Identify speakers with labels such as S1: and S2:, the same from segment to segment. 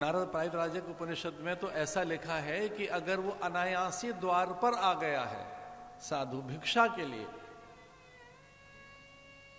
S1: नारद पारिव्राजक उपनिषद में तो ऐसा लिखा है कि अगर वो अनायासी द्वार पर आ गया है साधु भिक्षा के लिए,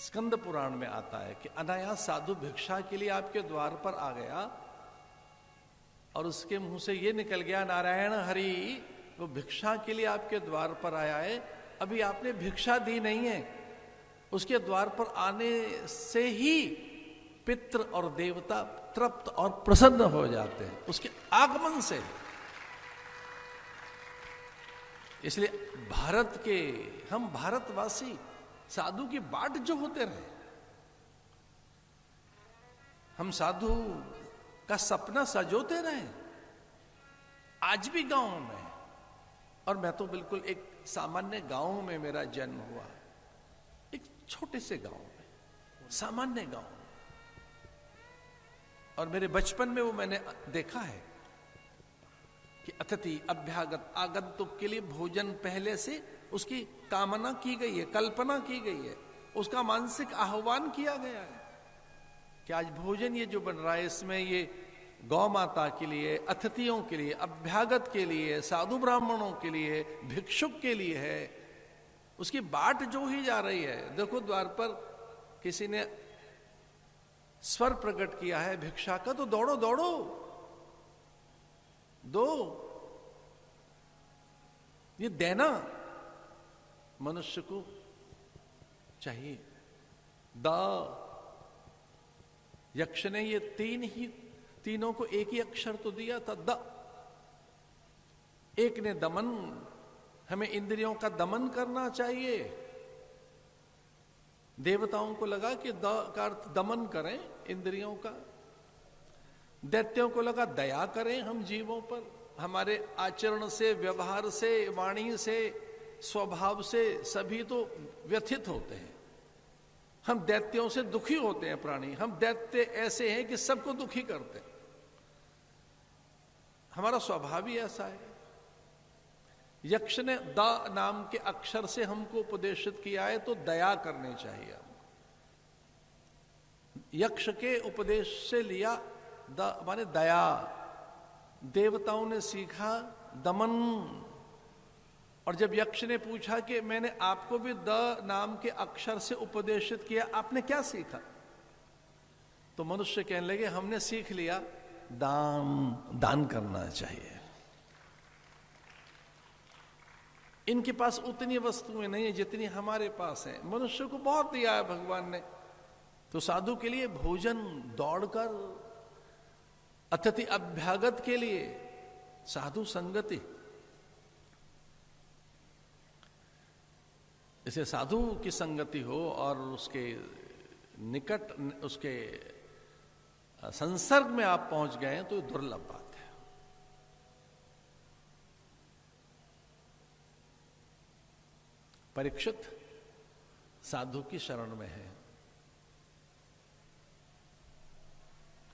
S1: स्कंद पुराण में आता है कि अनायास साधु भिक्षा के लिए आपके द्वार पर आ गया और उसके मुंह से ये निकल गया नारायण हरि, वो भिक्षा के लिए आपके द्वार पर आया है, अभी आपने भिक्षा दी नहीं है, उसके द्वार पर आने से ही पितृ और देवता तृप्त और प्रसन्न हो जाते हैं उसके आगमन से। इसलिए भारत के हम भारतवासी साधु की बाट जो होते रहे, हम साधु का सपना सजोते रहे आज भी गांव में। और मैं तो बिल्कुल एक सामान्य गांव में मेरा जन्म हुआ, एक छोटे से गांव में, सामान्य गांव में, और मेरे बचपन में वो मैंने देखा है कि अतिथि अभ्यागत आगंतुक के लिए भोजन पहले से उसकी कामना की गई है, कल्पना की गई है, उसका मानसिक आह्वान किया गया है कि आज भोजन ये जो बन रहा है इसमें ये गौ माता के लिए, अतिथियों के लिए, अभ्यागत के लिए, साधु ब्राह्मणों के लिए, भिक्षुक के लिए है, उसकी बाट जो ही जा रही है। देखो द्वार पर किसी ने स्वर प्रकट किया है भिक्षा का, तो दौड़ो दौड़ो दो, ये देना मनुष्य को चाहिए। द यक्ष ने ये तीनों को एक ही अक्षर तो दिया था, द। एक ने दमन, हमें इंद्रियों का दमन करना चाहिए, देवताओं को लगा कि द का अर्थ दमन करें इंद्रियों का, दैत्यों को लगा दया करें हम जीवों पर, हमारे आचरण से, व्यवहार से, वाणी से, स्वभाव से सभी तो व्यथित होते हैं, हम दैत्यों से दुखी होते हैं प्राणी, हम दैत्य ऐसे हैं कि सबको दुखी करते हैं, हमारा स्वभाव ही ऐसा है। यक्ष ने द नाम के अक्षर से हमको उपदेशित किया है तो दया करनी चाहिए। यक्ष के उपदेश से लिया द माने दया, देवताओं ने सीखा दमन। और जब यक्ष ने पूछा कि मैंने आपको भी द नाम के अक्षर से उपदेशित किया, आपने क्या सीखा? तो मनुष्य कहने लगे हमने सीख लिया दान करना चाहिए। इनके पास उतनी वस्तुएं नहीं है जितनी हमारे पास है, मनुष्य को बहुत दिया है भगवान ने। तो साधु के लिए भोजन दौड़कर, अतिथि अभ्यागत के लिए साधु संगति। इसे साधु की संगति हो और उसके निकट, उसके संसर्ग में आप पहुंच गए तो दुर्लभ बात है। परीक्षित साधु की शरण में है,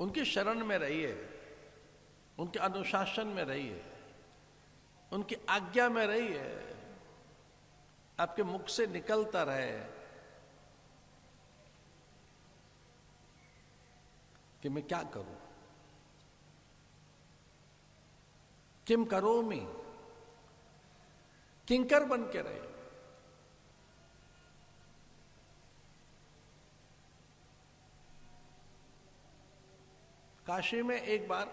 S1: उनकी शरण में रहिए, उनके अनुशासन में रहिए, उनकी आज्ञा में रहिए, आपके मुख से निकलता रहे कि मैं क्या करूं, किम करोमि, किंकर बन के रहे। काशी में एक बार,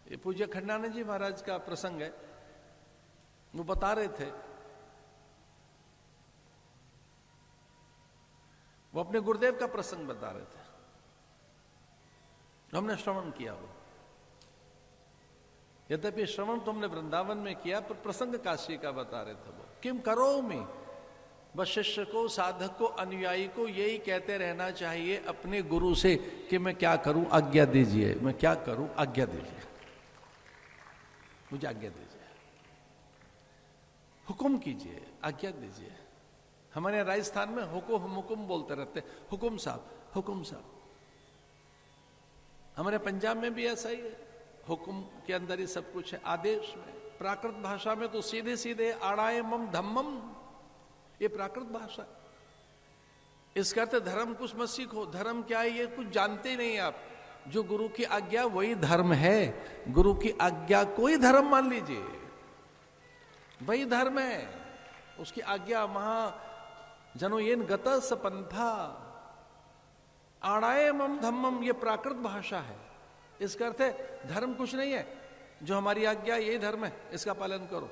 S1: ये पूज्य खंडानंद जी महाराज का प्रसंग है, वो बता रहे थे, वो अपने गुरुदेव का प्रसंग बता रहे थे, हमने श्रवण किया। वो यद्यपि श्रवण तो हमने वृंदावन में किया, पर प्रसंग काशी का बता रहे थे। वो किम करोमि, बस शिष्य को, साधक को, अनुयायी को यही कहते रहना चाहिए अपने गुरु से कि मैं क्या करूं, आज्ञा दीजिए, मैं क्या करूं, आज्ञा दीजिए, मुझे आज्ञा दीजिए, हुक्म कीजिए, आज्ञा दीजिए। हमारे राजस्थान में हुकुम बोलते रहते, हुकुम साहब, हुकुम साहब। हमारे पंजाब में भी ऐसा ही है, हुक्म के अंदर ही सब कुछ है, आदेश में। प्राकृत भाषा में तो सीधे सीधे आड़ाए मम धम्मम, ये प्राकृत भाषा। इसका अर्थ धर्म कुछ मत सीखो, धर्म क्या है ये कुछ जानते ही नहीं आप। जो गुरु की आज्ञा वही धर्म है। गुरु की आज्ञा कोई धर्म मान लीजिए, वही धर्म है। उसकी आज्ञा महा जनो येन गत सपंथा आड़ाए मम धम्मम, ये प्राकृत भाषा है। इसका अर्थ है धर्म कुछ नहीं है, जो हमारी आज्ञा यही धर्म है, इसका पालन करो।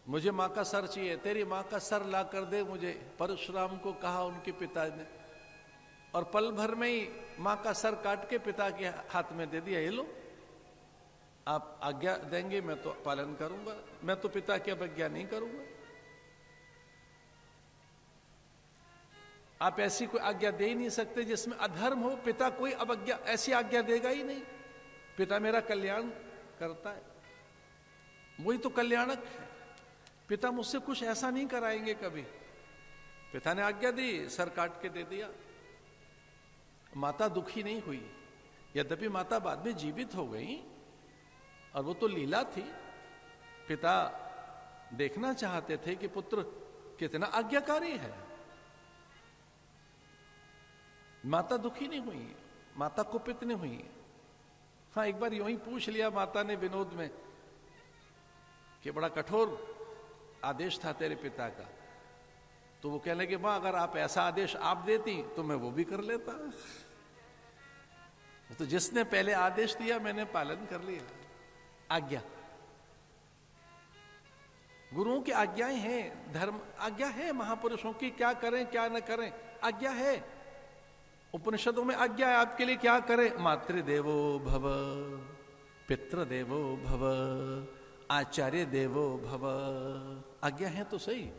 S1: मुझे मां का सर चाहिए, तेरी मां का सर ला कर दे मुझे, परशुराम को कहा उनके पिता ने, और पल भर में ही मां का सर काट के पिता के हाथ में दे दिया, ये लो आप आज्ञा देंगे मैं तो पालन करूंगा, मैं तो पिता की अवज्ञा नहीं करूंगा। आप ऐसी कोई आज्ञा दे ही नहीं सकते जिसमें अधर्म हो। पिता कोई अवज्ञा ऐसी आज्ञा देगा ही नहीं। पिता मेरा कल्याण करता है, वही तो कल्याणक है। पिता मुझसे कुछ ऐसा नहीं कराएंगे कभी। पिता ने आज्ञा दी, सर काट के दे दिया। माता दुखी नहीं हुई, यद्यपि माता बाद में जीवित हो गई, और वो तो लीला थी। पिता देखना चाहते थे कि पुत्र कितना आज्ञाकारी है। माता दुखी नहीं हुई, माता कुपित नहीं हुई। हाँ, एक बार यूं ही पूछ लिया माता ने विनोद में कि बड़ा कठोर आदेश था तेरे पिता का, तो वो कहने लगे मां अगर आप ऐसा आदेश आप देती तो मैं वो भी कर लेता। तो जिसने पहले आदेश दिया मैंने पालन कर लिया। आज्ञा, गुरुओं की आज्ञाएं हैं, धर्म आज्ञा है महापुरुषों की, क्या करें क्या न करें आज्ञा है। उपनिषदों में आज्ञा है आपके लिए क्या करें। मातृदेवो भव, पितृदेवो भव, आचार्य देवो भव, आज्ञा है तो सही।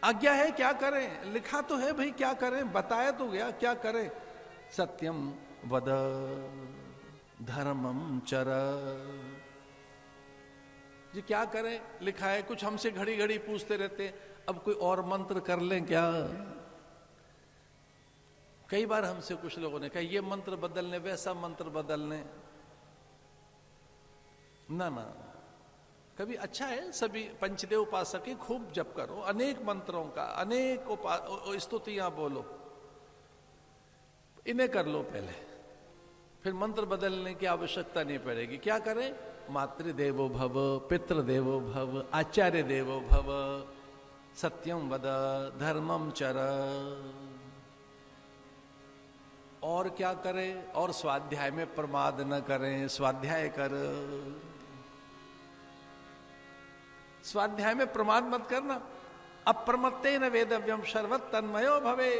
S1: आज्ञा है क्या करें, लिखा तो है भाई क्या करें, बताया तो गया क्या करें। सत्यम वद धर्मम चर, जी क्या करें लिखा है। कुछ हमसे घड़ी घड़ी पूछते रहते अब कोई और मंत्र कर लें क्या। कई बार हमसे कुछ लोगों ने कहा ये मंत्र बदलने वैसा मंत्र बदलने, ना ना, कभी अच्छा है सभी पंचदेव उपासक के खूब जप करो, अनेक मंत्रों का अनेक स्तुतियां बोलो, इन्हें कर लो पहले, फिर मंत्र बदलने की आवश्यकता नहीं पड़ेगी। क्या करें, मातृदेवो भव, पितृदेवो भव, आचार्य देवो भव, सत्यम वद धर्मम चर। और क्या करें, और स्वाध्याय में प्रमाद न करें, स्वाध्याय कर। स्वाध्याय में प्रमाद मत करना। अप्रमत्तेन वेदव्यम शर्वत तन्मयो भवे,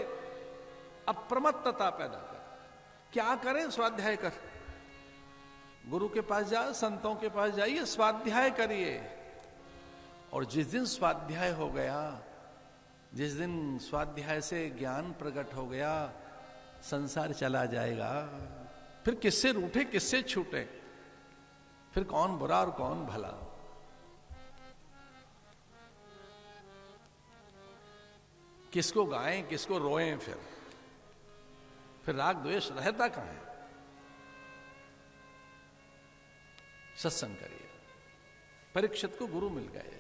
S1: अप्रमत्तता पैदा कर। क्या करें, स्वाध्याय कर। गुरु के पास जा, संतों के पास जाइए, स्वाध्याय करिए। और जिस दिन स्वाध्याय हो गया, जिस दिन स्वाध्याय से ज्ञान प्रकट हो गया, संसार चला जाएगा। फिर किससे रूठे किससे छूटे, फिर कौन बुरा और कौन भला। किसको गाएं किसको रोएं, फिर राग द्वेष रहता कहां है। सत्संग करिए। परीक्षित को गुरु मिल गए।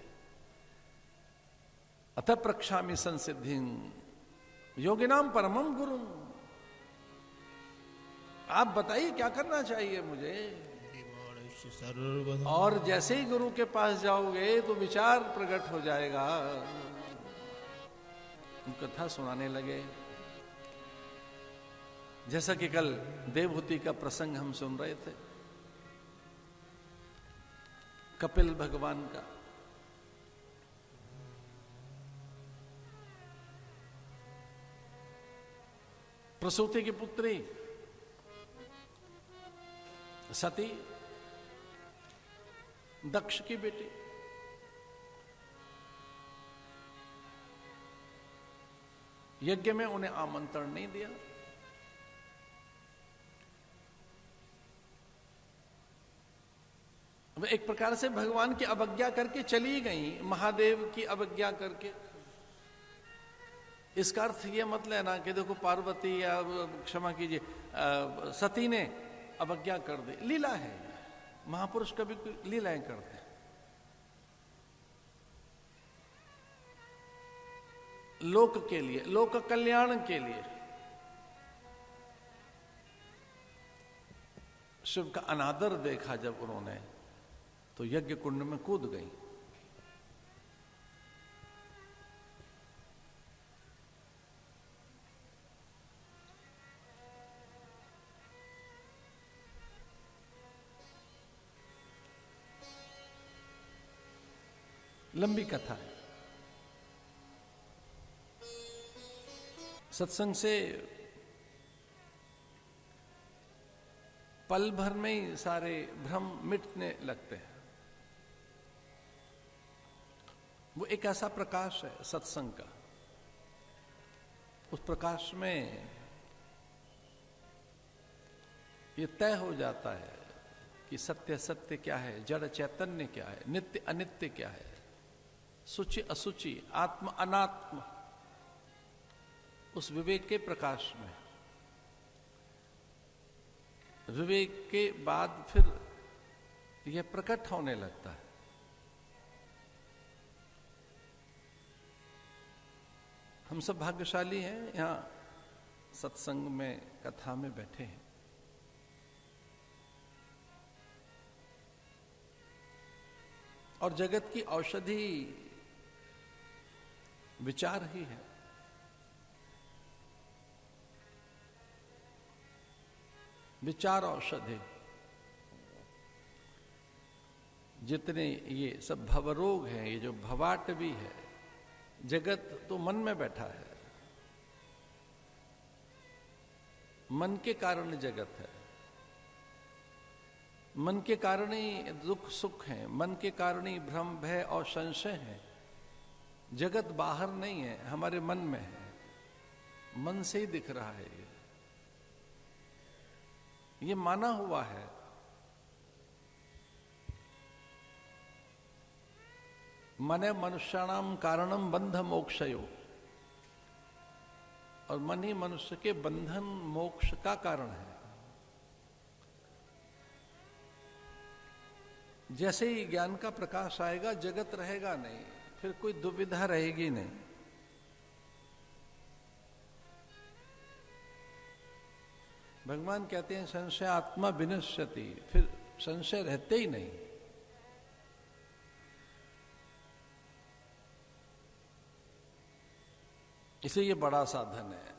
S1: अतः प्रक्षामि संसिद्धिं योगिनाम परमम गुरु। आप बताइए क्या करना चाहिए मुझे। और जैसे ही गुरु के पास जाओगे तो विचार प्रकट हो जाएगा। कथा सुनाने लगे, जैसा कि कल देवहूति का प्रसंग हम सुन रहे थे, कपिल भगवान का। प्रसूति की पुत्री सती, दक्ष की बेटी। यज्ञ में उन्हें आमंत्रण नहीं दिया। वे एक प्रकार से भगवान की अवज्ञा करके चली गई, महादेव की अवज्ञा करके। इसका अर्थ यह मत लेना कि देखो पार्वती या क्षमा कीजिए सती ने अवज्ञा कर दी। लीला है, महापुरुष कभी लीलाएं करते हैं। लोक के लिए, लोक कल्याण के लिए। शिव का अनादर देखा जब उन्होंने, तो यज्ञ कुंड में कूद गई। लंबी कथा है। सत्संग से पल भर में ही सारे भ्रम मिटने लगते हैं। वो एक ऐसा प्रकाश है सत्संग का, उस प्रकाश में ये तय हो जाता है कि सत्य सत्य क्या है, जड़ चैतन्य क्या है, नित्य अनित्य क्या है, सुचि असुचि, आत्म अनात्म। उस विवेक के प्रकाश में, विवेक के बाद फिर यह प्रकट होने लगता है। हम सब भाग्यशाली हैं, यहाँ सत्संग में, कथा में बैठे हैं। और जगत की औषधि विचार ही है। विचार औषधि। जितने ये सब भवरोग हैं, ये जो भवाट भी है, जगत तो मन में बैठा है। मन के कारण जगत है, मन के कारण ही दुख सुख है, मन के कारण ही भ्रम भय और संशय है। जगत बाहर नहीं है, हमारे मन में है, मन से ही दिख रहा है। ये माना हुआ है। मने मनुष्याणाम कारणम बंध मोक्षयो, और मन ही मनुष्य के बंधन मोक्ष का कारण है। जैसे ही ज्ञान का प्रकाश आएगा, जगत रहेगा नहीं, फिर कोई दुविधा रहेगी नहीं। भगवान कहते हैं संशय आत्मा विनश्यति, फिर संशय रहते ही नहीं। इसे ये बड़ा साधन है।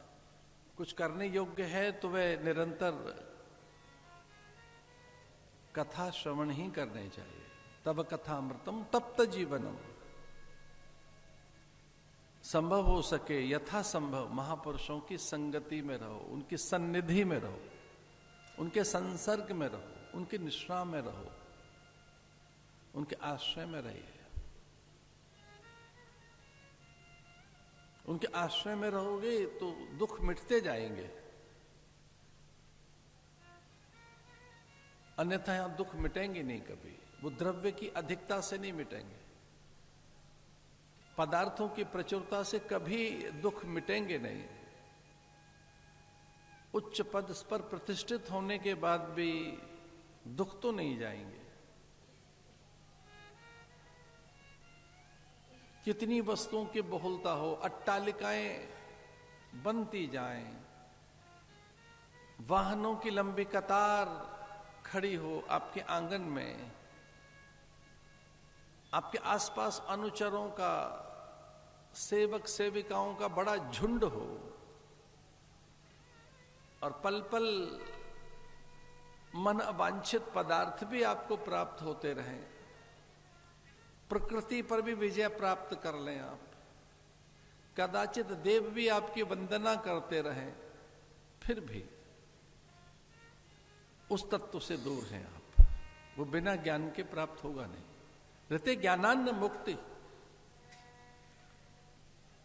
S1: कुछ करने योग्य है तो वह निरंतर कथा श्रवण ही करने चाहिए। तब कथामृतम तप्त जीवनम। संभव हो सके यथा संभव महापुरुषों की संगति में रहो, उनकी सन्निधि में रहो, उनके संसर्ग में रहो, उनके निष्ठा में रहो, उनके आश्रय में रहिए। उनके आश्रय में रहोगे तो दुख मिटते जाएंगे, अन्यथा यहां दुख मिटेंगे नहीं कभी। वो द्रव्य की अधिकता से नहीं मिटेंगे, पदार्थों की प्रचुरता से कभी दुख मिटेंगे नहीं। उच्च पद पर प्रतिष्ठित होने के बाद भी दुख तो नहीं जाएंगे। कितनी वस्तुओं की बहुलता हो, अट्टालिकाएं बनती जाएं, वाहनों की लंबी कतार खड़ी हो आपके आंगन में, आपके आसपास अनुचरों का, सेवक सेविकाओं का बड़ा झुंड हो, और पल पल मन अवांछित पदार्थ भी आपको प्राप्त होते रहें, प्रकृति पर भी विजय प्राप्त कर लें आप, कदाचित देव भी आपकी वंदना करते रहें, फिर भी उस तत्व से दूर हैं आप। वो बिना ज्ञान के प्राप्त होगा नहीं। रहते ज्ञानान्न मुक्ति।